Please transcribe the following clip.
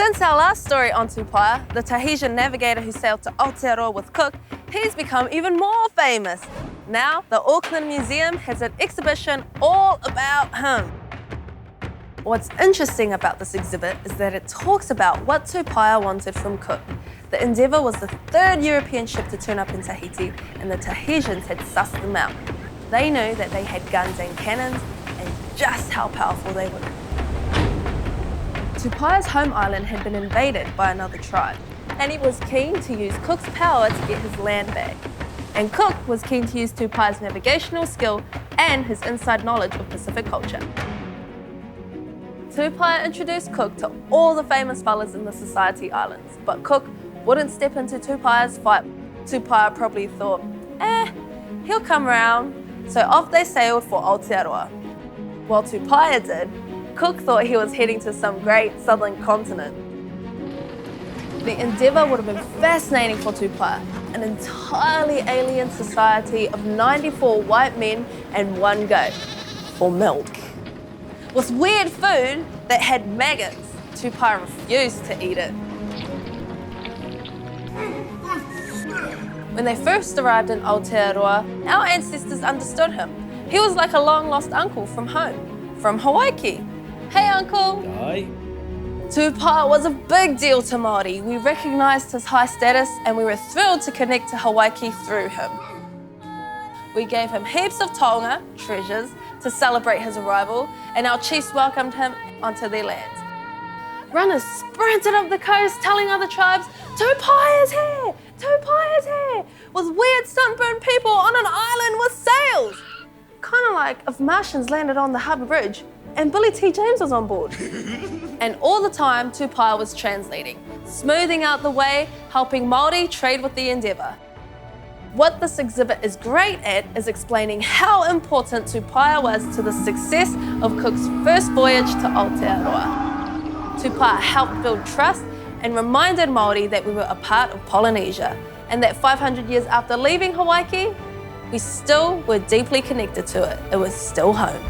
Since our last story on Tupaia, the Tahitian navigator who sailed to Aotearoa with Cook, he's become even more famous. Now, the Auckland Museum has an exhibition all about him. What's interesting about this exhibit is that it talks about what Tupaia wanted from Cook. The Endeavour was the third European ship to turn up in Tahiti, and the Tahitians had sussed them out. They knew that they had guns and cannons, and just how powerful they were. Tupaia's home island had been invaded by another tribe, and he was keen to use Cook's power to get his land back. And Cook was keen to use Tupaia's navigational skill and his inside knowledge of Pacific culture. Tupaia introduced Cook to all the famous fellas in the Society Islands, but Cook wouldn't step into Tupaia's fight. Tupaia probably thought, he'll come around, so off they sailed for Aotearoa. While Tupaia did, Cook thought he was heading to some great southern continent. The Endeavour would have been fascinating for Tupaia, an entirely alien society of 94 white men and one goat, for milk. With weird food that had maggots, Tupaia refused to eat it. When they first arrived in Aotearoa, our ancestors understood him. He was like a long-lost uncle from home, from Hawaii. Hey, Uncle. Hi. Tupaia was a big deal to Māori. We recognised his high status and we were thrilled to connect to Hawaii through him. We gave him heaps of taonga, treasures, to celebrate his arrival, and our chiefs welcomed him onto their lands. Runners sprinted up the coast telling other tribes, "Tupaia's here! Tupaia's here!" with weird sunburned people on an island with sails. Kind of like if Martians landed on the harbour bridge and Billy T. James was on board. And all the time, Tupaia was translating, smoothing out the way, helping Māori trade with the Endeavour. What this exhibit is great at is explaining how important Tupaia was to the success of Cook's first voyage to Aotearoa. Tupaia helped build trust and reminded Māori that we were a part of Polynesia, and that 500 years after leaving Hawaii, we still were deeply connected to it. It was still home.